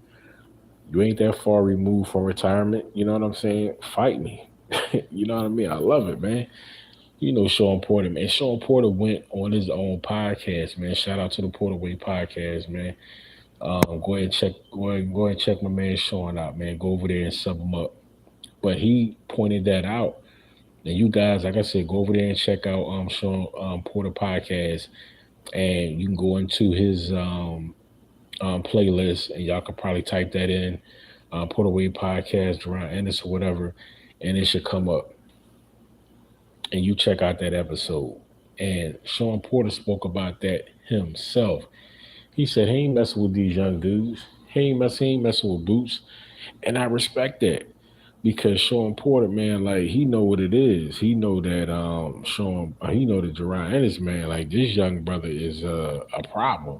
You ain't that far removed from retirement. You know what I'm saying? Fight me. You know what I mean? I love it, man. You know Sean Porter, man. Sean Porter went on his own podcast, man. Shout out to the Porter Way podcast, man. Go ahead and check my man Sean out, man. Go over there and sub him up. But he pointed that out. And you guys, like I said, go over there and check out Sean Porter podcast, and you can go into his playlist, and y'all could probably type that in, Porter Way podcast, Jaron Ennis or whatever, and it should come up. And you check out that episode. And Sean Porter spoke about that himself. He said he ain't messing with these young dudes. He ain't messing with Boots. And I respect that. Because Sean Porter, man, like he know what it is. He know that he know that Jaron Ennis, man, like this young brother is a problem.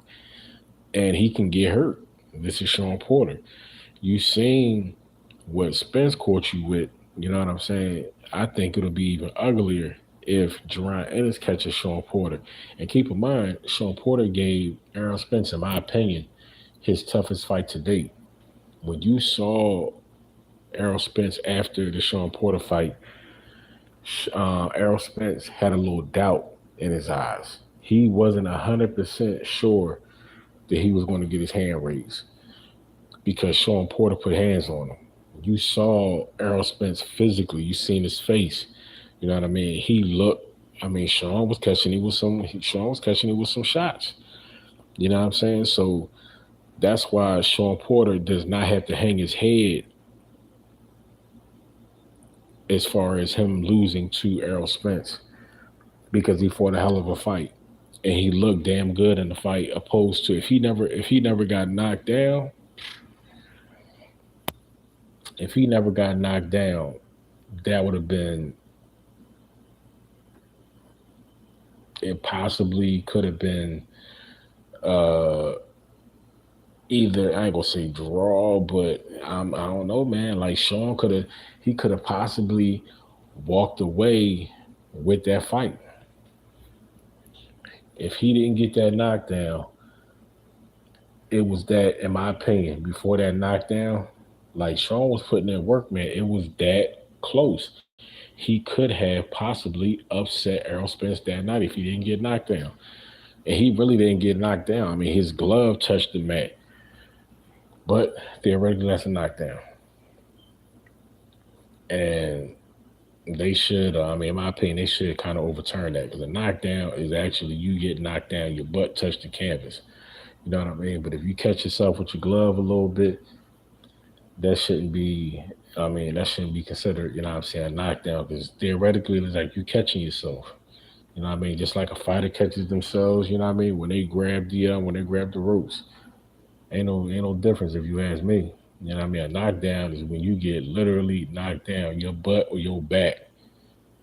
And he can get hurt. This is Sean Porter. You seen what Spence caught you with, you know what I'm saying? I think it'll be even uglier if Jaron Ennis catches Sean Porter. And keep in mind, Sean Porter gave Errol Spence, in my opinion, his toughest fight to date. When you saw Errol Spence after the Sean Porter fight, Errol Spence had a little doubt in his eyes. He wasn't 100% sure that he was going to get his hand raised because Sean Porter put hands on him. You saw Errol Spence physically. You seen his face. You know what I mean? He looked. I mean, Sean was catching it with some shots. You know what I'm saying? So that's why Sean Porter does not have to hang his head as far as him losing to Errol Spence, because he fought a hell of a fight and he looked damn good in the fight. Opposed to if he never got knocked down. If he never got knocked down, that would have been, it possibly could have been either, I ain't gonna say draw, but I don't know, man. Like Sean could have possibly walked away with that fight. If he didn't get that knockdown, it was that, in my opinion, before that knockdown, like Sean was putting in work, man. It was that close. He could have possibly upset Errol Spence that night if he didn't get knocked down. And he really didn't get knocked down. I mean, his glove touched the mat. But theoretically, that's a knockdown. And they should, in my opinion, they should kind of overturn that. Because a knockdown is actually you get knocked down, your butt touched the canvas. You know what I mean? But if you catch yourself with your glove a little bit, that shouldn't be. I mean, that shouldn't be considered. You know what I'm saying? A knockdown, because theoretically, it's like you catching yourself. You know what I mean? Just like a fighter catches themselves. You know what I mean? When they grab the ropes, ain't no difference if you ask me. You know what I mean? A knockdown is when you get literally knocked down, your butt or your back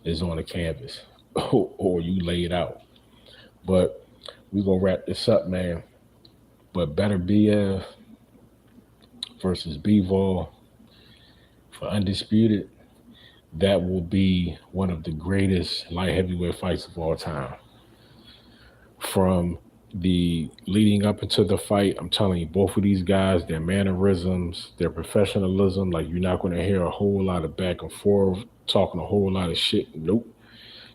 is on the canvas, or you lay it out. But we gonna wrap this up, man. But Beterbiev versus Bivol for undisputed, that will be one of the greatest light heavyweight fights of all time. From the leading up into the fight, I'm telling you, both of these guys, their mannerisms, their professionalism, like you're not going to hear a whole lot of back and forth, talking a whole lot of shit. Nope.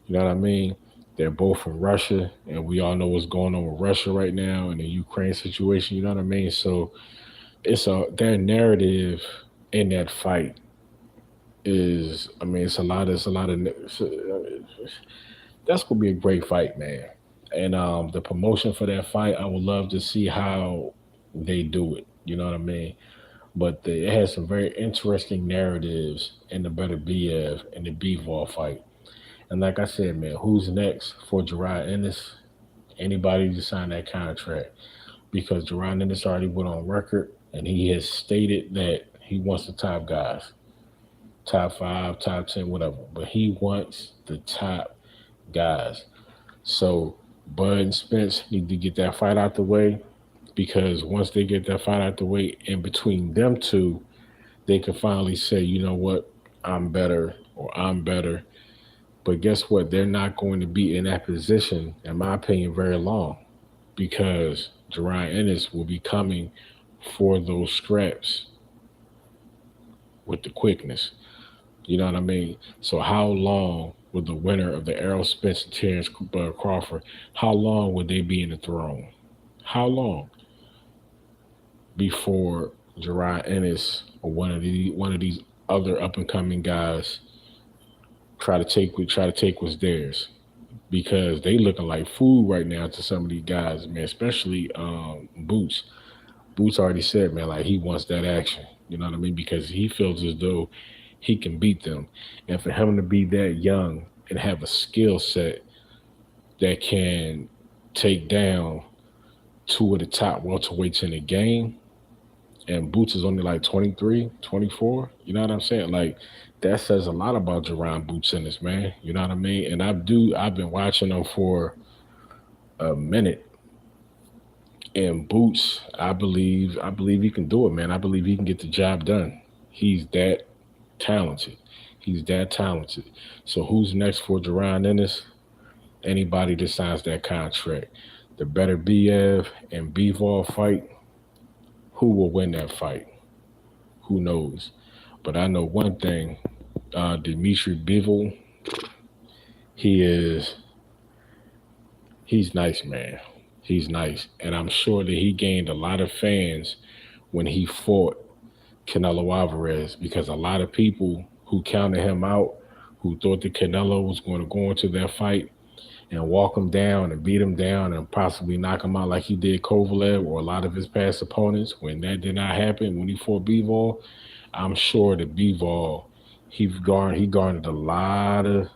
You know what I mean? They're both from Russia, and we all know what's going on with Russia right now and the Ukraine situation. You know what I mean? So their narrative in that fight is, I mean, that's gonna be a great fight, man. And the promotion for that fight, I would love to see how they do it. You know what I mean? But it has some very interesting narratives in the Better BF and the Bivol fight. And like I said, man, who's next for Jaron Ennis? Anybody to sign that contract? Because Jaron Ennis already went on record and he has stated that he wants the top guys, top five, top 10, whatever. But he wants the top guys. So Bud and Spence need to get that fight out the way, because once they get that fight out the way, in between them two, they can finally say, you know what, I'm better or I'm better. But guess what? They're not going to be in that position, in my opinion, very long, because Jaron Ennis will be coming for those scraps with the quickness. You know what I mean? So how long would the winner of the Errol Spence and Terrence Crawford, how long would they be in the throne? How long before Jaron Ennis or one of these other up and coming guys try to take what's theirs? Because they looking like food right now to some of these guys, man. Especially Boots. Boots already said, man, like he wants that action. You know what I mean? Because he feels as though he can beat them. And for him to be that young and have a skill set that can take down two of the top welterweights in the game, and Boots is only like 23, 24. You know what I'm saying? Like, that says a lot about Jerron Boots in this, man. You know what I mean? And I've been watching him for a minute. And Boots, I believe he can do it, man. I believe he can get the job done. He's that talented. He's that talented. So who's next for Jaron Ennis? Anybody that signs that contract. The Better BF and Bivol fight, who will win that fight? Who knows? But I know one thing, Dimitry Bivol, he is he's nice, man. He's nice. And I'm sure that he gained a lot of fans when he fought Canelo Alvarez, because a lot of people who counted him out, who thought that Canelo was going to go into that fight and walk him down and beat him down and possibly knock him out like he did Kovalev or a lot of his past opponents, when that did not happen, when he fought Bivol, I'm sure that Bivol, he garnered a lot of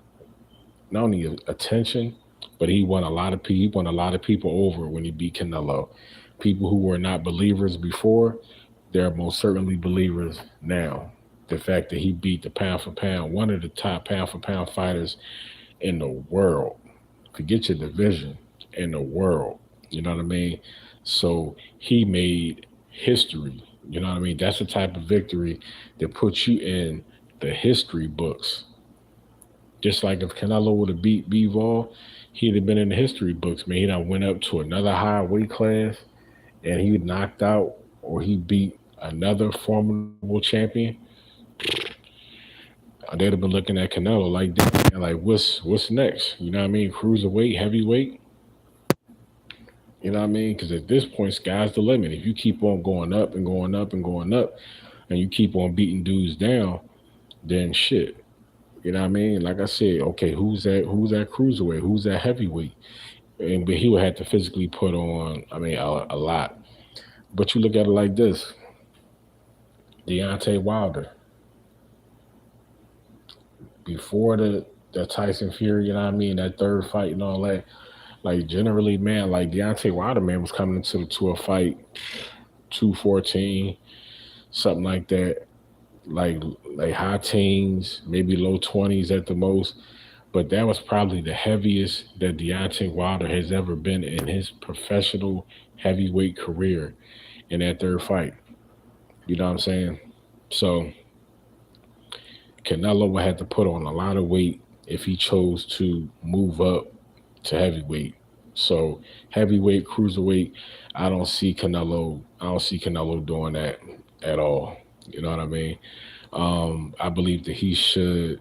not only attention, but he won a lot of people over when he beat Canelo. People who were not believers before, they're most certainly believers now. The fact that he beat the pound for pound, one of the top pound for pound fighters in the world. Forget your division, in the world. You know what I mean? So he made history. You know what I mean? That's the type of victory that puts you in the history books. Just like if Canelo would have beat Bivol, he'd have been in the history books, man. He done went up to another high weight class and he knocked out or he beat another formidable champion. They'd have been looking at Canelo like that, and like, what's next? You know what I mean? Cruiserweight, heavyweight. You know what I mean? Because at this point, sky's the limit. If you keep on going up and going up and going up, and you keep on beating dudes down, then shit. You know what I mean? Like I said, okay, who's that cruiserweight? Who's that heavyweight? but he would have to physically put on, I mean, a lot. But you look at it like this: Deontay Wilder, before the Tyson Fury, you know what I mean, that third fight and all that. Like generally, man, like Deontay Wilder, man, was coming to a fight 214, something like that, like like high teens, maybe low 20s at the most. But that was probably the heaviest that Deontay Wilder has ever been in his professional heavyweight career in that third fight. You know what I'm saying? So Canelo would have to put on a lot of weight if he chose to move up to heavyweight. So heavyweight, cruiserweight, I don't see Canelo doing that at all. You know what I mean? I believe that he should.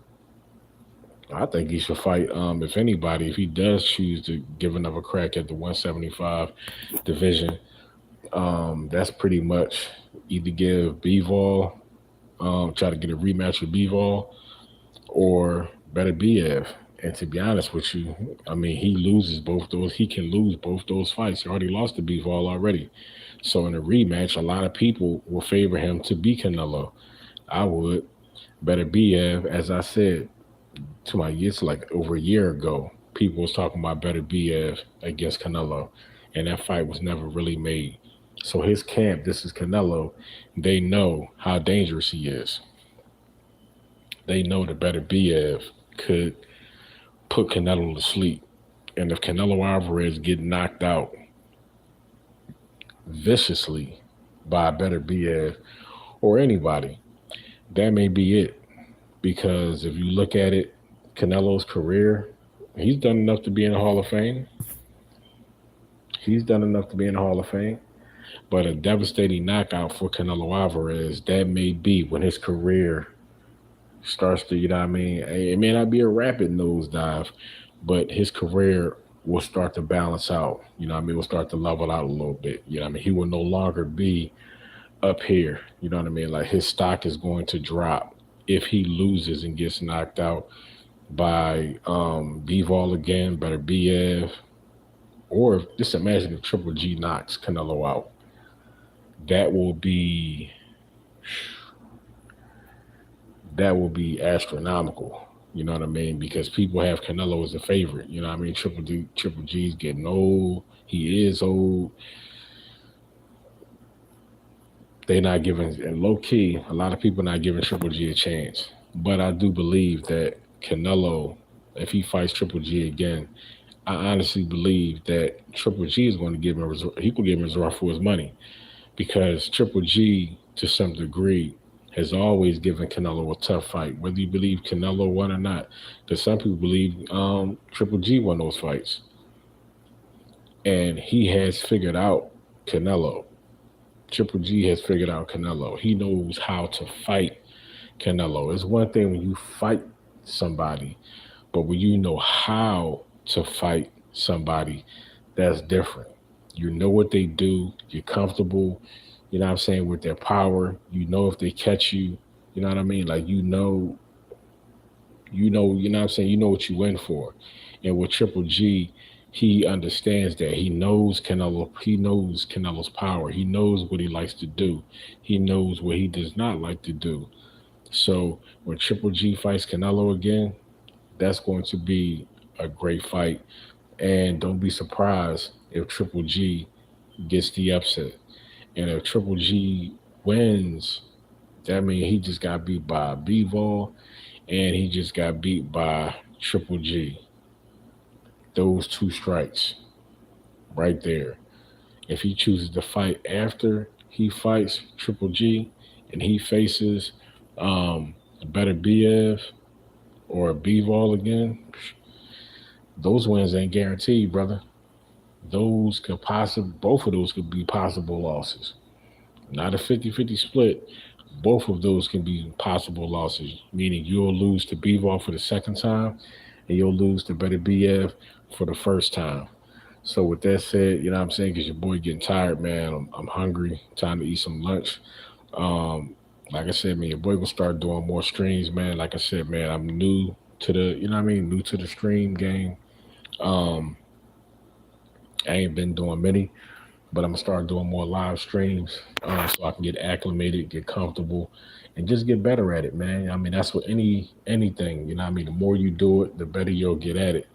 I think he should fight. If anybody, if he does choose to give another crack at the 175 division, that's pretty much either give Bivol, try to get a rematch with Bivol, or Beterbiev. And to be honest with you, I mean, he loses both those. He can lose both those fights. He already lost to Bivol already. So in a rematch, a lot of people will favor him to beat Canelo. I would. Beterbiev, as I said to my years, like over a year ago, people was talking about Beterbiev against Canelo, and that fight was never really made. So his camp, this is Canelo, they know how dangerous he is. They know that Beterbiev could put Canelo to sleep. And if Canelo Alvarez get knocked out viciously by Beterbiev or anybody, that may be it. Because if you look at it, Canelo's career, he's done enough to be in the Hall of Fame. He's done enough to be in the Hall of Fame. But a devastating knockout for Canelo Alvarez, that may be when his career starts to, you know what I mean? It may not be a rapid nosedive, but his career will start to balance out. You know what I mean? Will start to level out a little bit. You know what I mean? He will no longer be up here. You know what I mean? Like his stock is going to drop if he loses and gets knocked out by Bivol again, Beterbiev, or just imagine if Triple G knocks Canelo out. That will be astronomical. You know what I mean? Because people have Canelo as a favorite. You know what I mean? Triple G's getting old. He is old. They not giving, and low key, a lot of people not giving Triple G a chance. But I do believe that Canelo, if he fights Triple G again, I honestly believe that Triple G is going to give him he could give him his for his money, because Triple G, to some degree, has always given Canelo a tough fight, whether you believe Canelo won or not. Because some people believe Triple G won those fights. And he has figured out Canelo. Triple G has figured out Canelo. He knows how to fight Canelo. It's one thing when you fight somebody, but when you know how to fight somebody, that's different. You know what they do. You're comfortable, you know what I'm saying, with their power. You know if they catch you, you know what I mean? Like you know what I'm saying? You know what you win for. And with Triple G, he understands that. He knows Canelo's power. He knows what he likes to do. He knows what he does not like to do. So when Triple G fights Canelo again, that's going to be a great fight. And don't be surprised if Triple G gets the upset. And if Triple G wins, that means he just got beat by Bivol and he just got beat by Triple G. Those two strikes right there. If he chooses to fight after he fights Triple G and he faces Beterbiev or Bivol again, those wins ain't guaranteed, brother. Both of those could be possible losses. Not a 50-50 split. Both of those can be possible losses, meaning you'll lose to Bivol for the second time and you'll lose to Beterbiev for the first time. So with that said, you know what I'm saying, because your boy getting tired, man. I'm hungry. Time to eat some lunch. Like I said, man, your boy will start doing more streams, man. Like I said, man, I'm new to the, you know what I mean, new to the stream game. I ain't been doing many, but I'm gonna start doing more live streams so I can get acclimated, get comfortable, and just get better at it, man. I mean, that's what anything, you know what I mean? The more you do it, the better you'll get at it.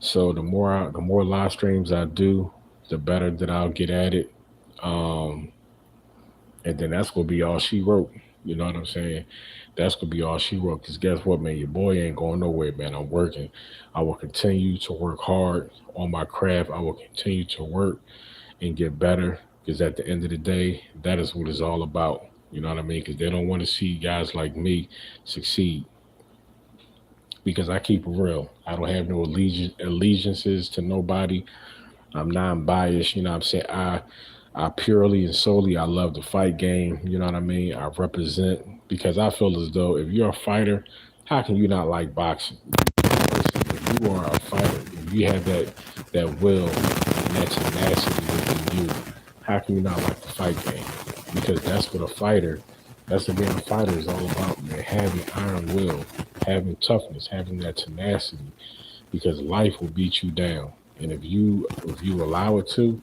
So the more live streams I do, the better that I'll get at it. Um, and then that's gonna be all she wrote. You know what I'm saying? That's gonna be all she wrote. Cause guess what, man? Your boy ain't going nowhere, man. I'm working. I will continue to work hard on my craft. I will continue to work and get better. Because at the end of the day, that is what it's all about. You know what I mean? Because they don't want to see guys like me succeed. Because I keep it real. I don't have no allegiances to nobody. I'm non-biased. You know what I'm saying? I purely and solely I love the fight game. You know what I mean? I represent because I feel as though if you're a fighter, how can you not like boxing? If you are a fighter, if you have that will and that tenacity within you, how can you not like the fight game? Because that's what a fighter, that's what being a fighter is all about, man. Having iron will, having toughness, having that tenacity. Because life will beat you down. And if you allow it to,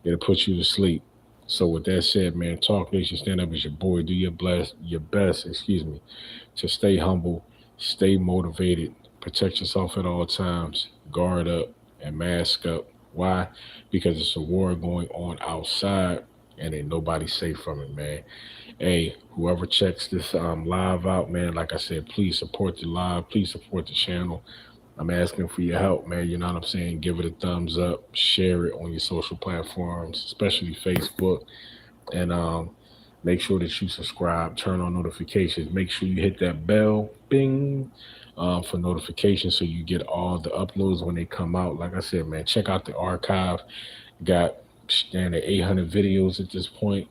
it'll put you to sleep. So with that said, man, Talk Nation, stand up as your boy. Do your best, to stay humble, stay motivated, protect yourself at all times, guard up, and mask up. Why? Because it's a war going on outside, and ain't nobody safe from it, man. Hey, whoever checks this live out, man, like I said, please support the live, please support the channel. I'm asking for your help, man. You know what I'm saying? Give it a thumbs up, share it on your social platforms, especially Facebook, and make sure that you subscribe, turn on notifications. Make sure you hit that bell, bing, for notifications so you get all the uploads when they come out. Like I said, man, check out the archive. Got standing 800 videos at this point.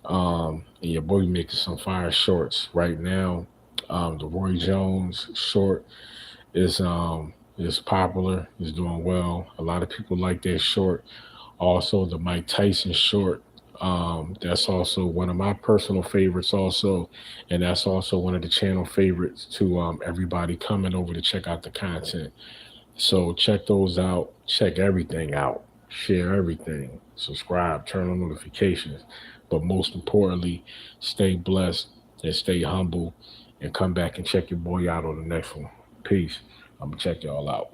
And your boy making some fire shorts right now. The Roy Jones short is popular, is doing well. A lot of people like that short. Also, the Mike Tyson short. That's also one of my personal favorites also, and that's also one of the channel favorites to everybody coming over to check out the content. So check those out. Check everything out. Share everything. Subscribe. Turn on notifications. But most importantly, stay blessed and stay humble, and come back and check your boy out on the next one. Peace. I'm going to check y'all out.